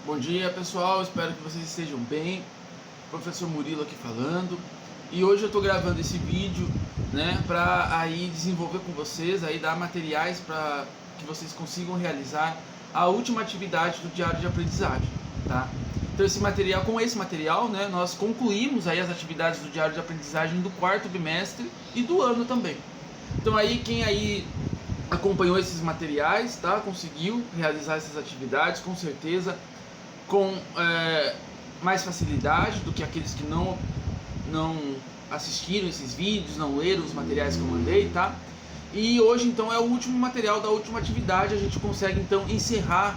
Bom dia pessoal, espero que vocês estejam bem. Professor Murilo aqui falando. E hoje eu estou gravando esse vídeo, né, para aí desenvolver com vocês, aí dar materiais para que vocês consigam realizar a última atividade do diário de aprendizagem, tá? Então com esse material, né, nós concluímos aí as atividades do diário de aprendizagem do quarto bimestre e do ano também. Então aí quem aí acompanhou esses materiais, tá, conseguiu realizar essas atividades com certeza com mais facilidade do que aqueles que não assistiram esses vídeos, não leram os materiais que eu mandei, tá? E hoje então é o último material da última atividade, a gente consegue então encerrar,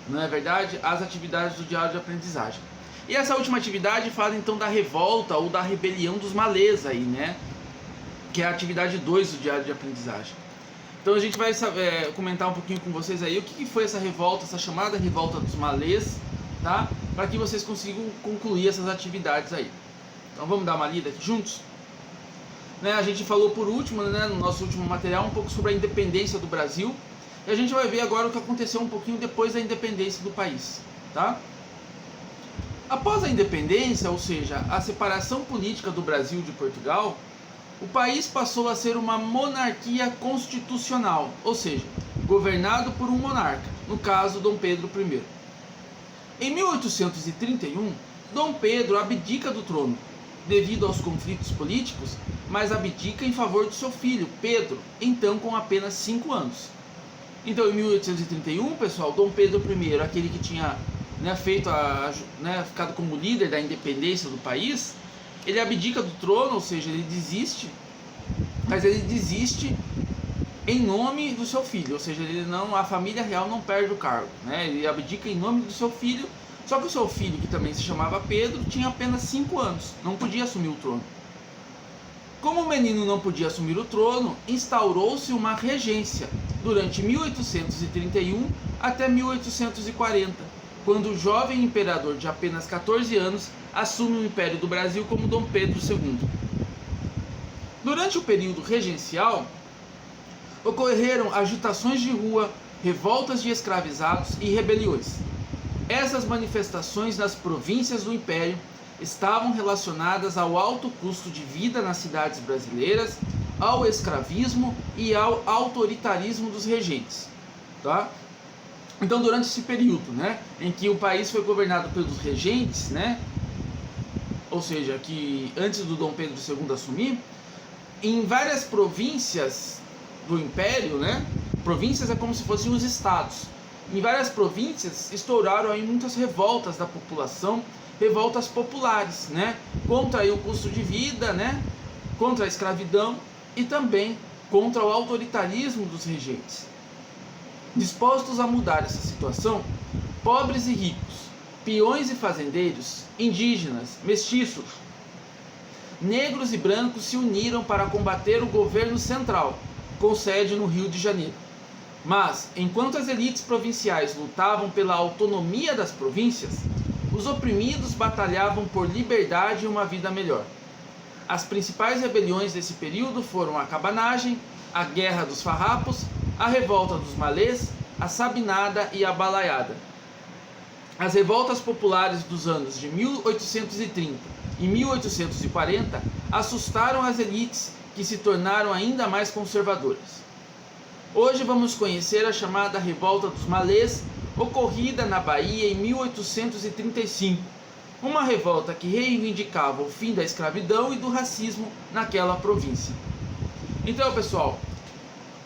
não é verdade, as atividades do diário de aprendizagem. E essa última atividade fala então da revolta ou da rebelião dos malês aí, né? Que é a atividade 2 do diário de aprendizagem. Então a gente vai comentar um pouquinho com vocês aí o que foi essa revolta, essa chamada revolta dos malês, tá? Para que vocês consigam concluir essas atividades aí. Então vamos dar uma lida aqui juntos? Né, a gente falou por último, né, no nosso último material, um pouco sobre a independência do Brasil. E a gente vai ver agora o que aconteceu um pouquinho depois da independência do país, tá? Após a independência, ou seja, a separação política do Brasil de Portugal, o país passou a ser uma monarquia constitucional, ou seja, governado por um monarca, no caso Dom Pedro I. Em 1831, Dom Pedro abdica do trono, devido aos conflitos políticos, mas abdica em favor do seu filho, Pedro, então com apenas 5 anos. Então em 1831, pessoal, Dom Pedro I, aquele que tinha ficado como líder da independência do país, ele abdica do trono, ou seja, ele desiste, mas ele desiste em nome do seu filho, ou seja, a família real não perde o cargo, né? Ele abdica em nome do seu filho, só que o seu filho, que também se chamava Pedro, tinha apenas 5 anos, não podia assumir o trono. Como o menino não podia assumir o trono, instaurou-se uma regência durante 1831 até 1840, quando o jovem imperador de apenas 14 anos assume o Império do Brasil como Dom Pedro II. Durante o período regencial, ocorreram agitações de rua, revoltas de escravizados e rebeliões. Essas manifestações nas províncias do Império estavam relacionadas ao alto custo de vida nas cidades brasileiras, ao escravismo e ao autoritarismo dos regentes, tá? Então, durante esse período, né, em que o país foi governado pelos regentes, né, ou seja, que antes do Dom Pedro II assumir, em várias províncias do Império, né, províncias é como se fossem os estados. Em várias províncias estouraram aí muitas revoltas da população, revoltas populares, né, contra aí o custo de vida, né, contra a escravidão e também contra o autoritarismo dos regentes. Dispostos a mudar essa situação, pobres e ricos, peões e fazendeiros, indígenas, mestiços, negros e brancos se uniram para combater o governo central, com sede no Rio de Janeiro. Mas, enquanto as elites provinciais lutavam pela autonomia das províncias, os oprimidos batalhavam por liberdade e uma vida melhor. As principais rebeliões desse período foram a cabanagem, a Guerra dos Farrapos, a Revolta dos Malês, a Sabinada e a Balaiada. As revoltas populares dos anos de 1830 e 1840 assustaram as elites, que se tornaram ainda mais conservadoras. Hoje vamos conhecer a chamada Revolta dos Malês, ocorrida na Bahia em 1835, uma revolta que reivindicava o fim da escravidão e do racismo naquela província. Então, pessoal,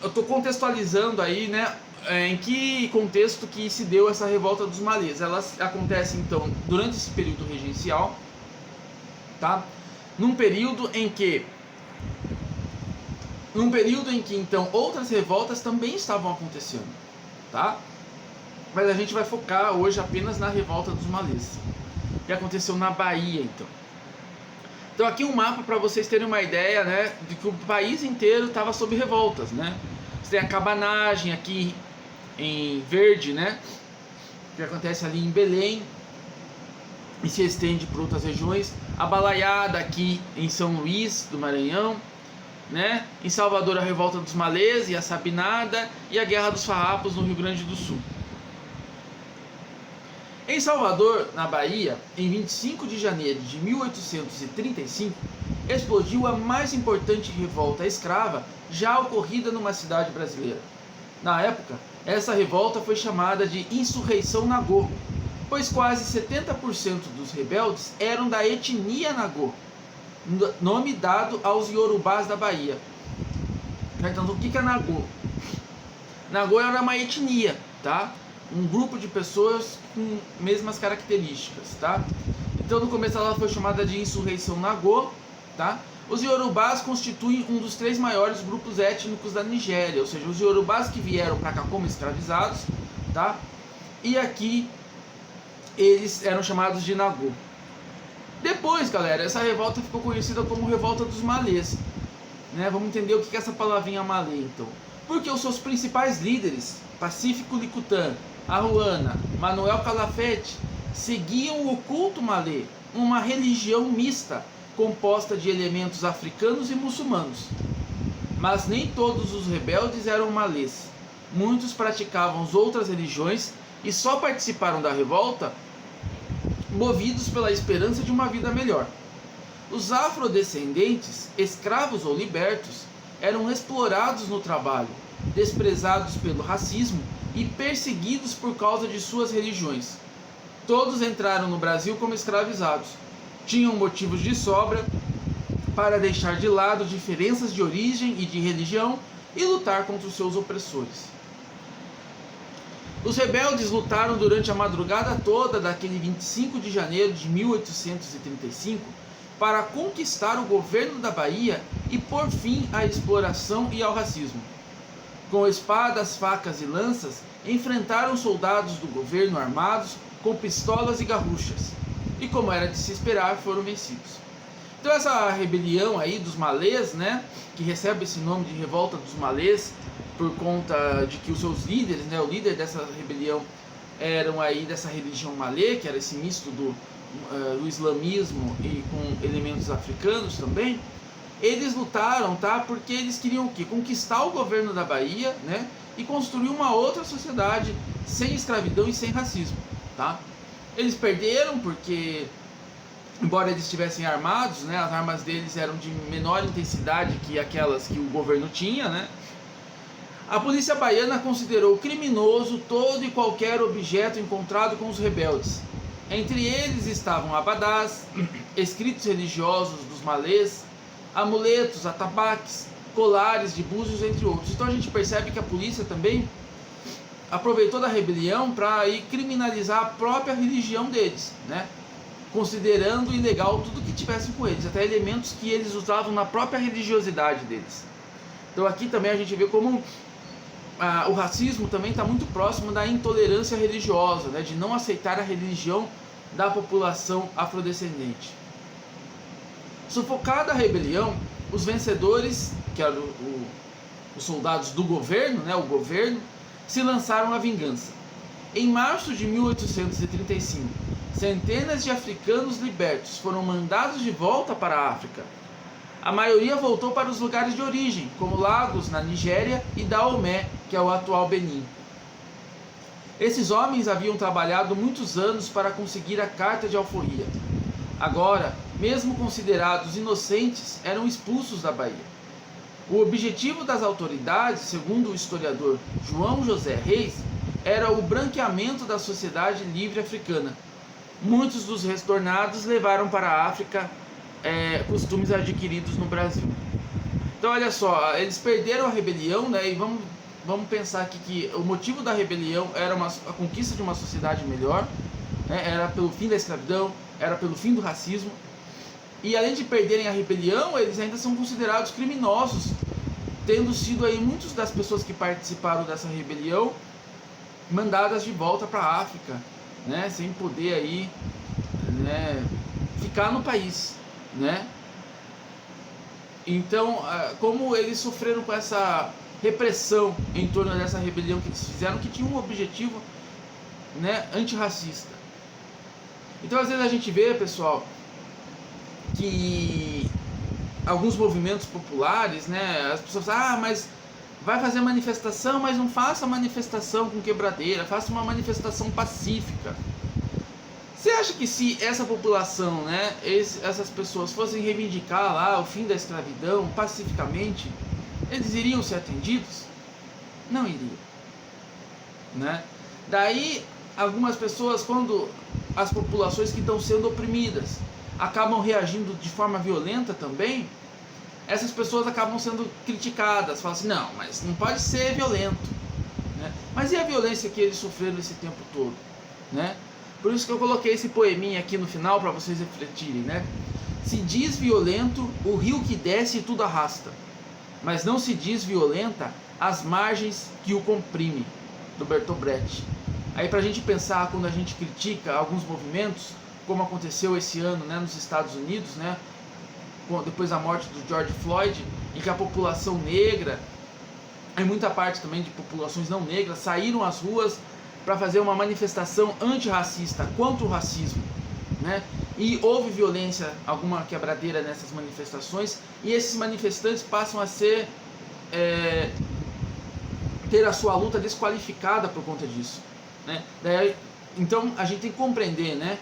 eu estou contextualizando aí, né, em que contexto que se deu essa Revolta dos Malês. Ela acontece então durante esse período regencial, tá? Num período em que então outras revoltas também estavam acontecendo, tá? Mas a gente vai focar hoje apenas na Revolta dos Malês, que aconteceu na Bahia, então. Então aqui um mapa para vocês terem uma ideia, né, de que o país inteiro estava sob revoltas, né? Você tem a cabanagem aqui em verde, né, que acontece ali em Belém e se estende por outras regiões. A balaiada aqui em São Luís do Maranhão, né? Em Salvador, a Revolta dos Malês e a Sabinada, e a Guerra dos Farrapos no Rio Grande do Sul. Em Salvador, na Bahia, em 25 de janeiro de 1835, explodiu a mais importante revolta escrava já ocorrida numa cidade brasileira. Na época, essa revolta foi chamada de Insurreição Nagô, pois quase 70% dos rebeldes eram da etnia Nagô, nome dado aos iorubás da Bahia. Então, o que é Nagô? Nagô era uma etnia, tá? Um grupo de pessoas com mesmas características, tá? Então, no começo ela foi chamada de Insurreição Nagô, tá? Os iorubás constituem um dos 3 maiores grupos étnicos da Nigéria, ou seja, os iorubás que vieram para cá como escravizados, tá? E aqui eles eram chamados de Nagô. Depois, galera, essa revolta ficou conhecida como Revolta dos Malês, né? Vamos entender o que é essa palavrinha malê, então. Porque os seus principais líderes, Pacífico Licutã, Arruana, Manuel Calafete, seguiam o culto malê, uma religião mista, composta de elementos africanos e muçulmanos. Mas nem todos os rebeldes eram malês. Muitos praticavam outras religiões e só participaram da revolta movidos pela esperança de uma vida melhor. Os afrodescendentes, escravos ou libertos, eram explorados no trabalho, desprezados pelo racismo e perseguidos por causa de suas religiões. Todos entraram no Brasil como escravizados. Tinham motivos de sobra para deixar de lado diferenças de origem e de religião e lutar contra os seus opressores. Os rebeldes lutaram durante a madrugada toda daquele 25 de janeiro de 1835 para conquistar o governo da Bahia e pôr fim à exploração e ao racismo. Com espadas, facas e lanças, enfrentaram soldados do governo armados com pistolas e garruchas. E como era de se esperar, foram vencidos. Então essa rebelião aí dos malês, né, que recebe esse nome de Revolta dos Malês, por conta de que os seus líderes, né, o líder dessa rebelião eram aí dessa religião malê, que era esse misto do islamismo e com elementos africanos também. Eles lutaram, tá, porque eles queriam o quê? Conquistar o governo da Bahia, né, e construir uma outra sociedade sem escravidão e sem racismo, tá? Eles perderam porque, embora eles estivessem armados, né, as armas deles eram de menor intensidade que aquelas que o governo tinha, né? A polícia baiana considerou criminoso todo e qualquer objeto encontrado com os rebeldes. Entre eles estavam abadás, escritos religiosos dos malês, amuletos, atabaques, colares de búzios, entre outros. Então a gente percebe que a polícia também aproveitou da rebelião para criminalizar a própria religião deles, né? Considerando ilegal tudo que tivesse com eles, até elementos que eles usavam na própria religiosidade deles. Então aqui também a gente vê como o racismo também está muito próximo da intolerância religiosa, né? De não aceitar a religião da população afrodescendente. Sufocada a rebelião, os vencedores, que eram os soldados do governo, né, o governo, se lançaram à vingança. Em março de 1835, centenas de africanos libertos foram mandados de volta para a África. A maioria voltou para os lugares de origem, como Lagos, na Nigéria, e Daomé, que é o atual Benin. Esses homens haviam trabalhado muitos anos para conseguir a carta de alforria. Agora, mesmo considerados inocentes, eram expulsos da Bahia. O objetivo das autoridades, segundo o historiador João José Reis, era o branqueamento da sociedade livre africana. Muitos dos retornados levaram para a África costumes adquiridos no Brasil. Então olha só, eles perderam a rebelião, né? E vamos pensar aqui que o motivo da rebelião era a conquista de uma sociedade melhor, né? Era pelo fim da escravidão, era pelo fim do racismo. E além de perderem a rebelião, eles ainda são considerados criminosos, tendo sido aí muitas das pessoas que participaram dessa rebelião mandadas de volta para a África, né? Sem poder aí, né, ficar no país, né? Então, como eles sofreram com essa repressão em torno dessa rebelião que eles fizeram, que tinha um objetivo, né, antirracista. Então, às vezes a gente vê, pessoal, que alguns movimentos populares, né, as pessoas falam, mas vai fazer manifestação, mas não faça manifestação com quebradeira, faça uma manifestação pacífica. Você acha que se essa população, né, essas pessoas fossem reivindicar lá o fim da escravidão pacificamente, eles iriam ser atendidos? Não iriam, né? Daí, algumas pessoas, quando as populações que estão sendo oprimidas acabam reagindo de forma violenta também, essas pessoas acabam sendo criticadas, falam assim, não, mas não pode ser violento, né? Mas e a violência que eles sofreram esse tempo todo, né? Por isso que eu coloquei esse poeminha aqui no final para vocês refletirem, né? Se diz violento o rio que desce e tudo arrasta, mas não se diz violenta as margens que o comprimem, do Bertolt Brecht. Aí pra gente pensar, quando a gente critica alguns movimentos, como aconteceu esse ano, né, nos Estados Unidos, né, depois da morte do George Floyd, em que a população negra, e muita parte também de populações não negras, saíram às ruas para fazer uma manifestação antirracista, contra o racismo, né? E houve violência, alguma quebradeira nessas manifestações, e esses manifestantes passam a ser ter a sua luta desqualificada por conta disso, né? Daí, então a gente tem que compreender, né,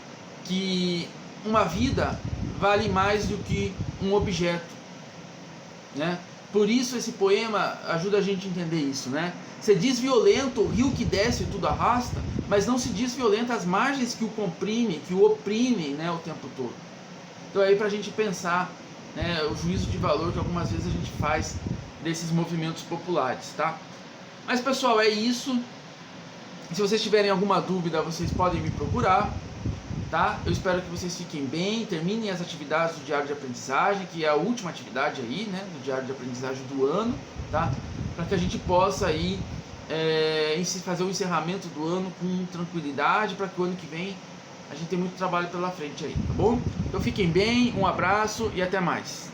que uma vida vale mais do que um objeto, né? Por isso esse poema ajuda a gente a entender isso, né? Se diz violento o rio que desce e tudo arrasta, mas não se diz violento as margens que o comprimem, que o oprimem, né, o tempo todo. Então aí pra gente pensar, né, o juízo de valor que algumas vezes a gente faz desses movimentos populares, tá? Mas pessoal, é isso. Se vocês tiverem alguma dúvida, vocês podem me procurar, tá? Eu espero que vocês fiquem bem, terminem as atividades do Diário de Aprendizagem, que é a última atividade aí, né, do Diário de Aprendizagem do ano, tá? Para que a gente possa aí fazer o encerramento do ano com tranquilidade, para que o ano que vem a gente tenha muito trabalho pela frente aí, tá bom? Então fiquem bem, um abraço e até mais.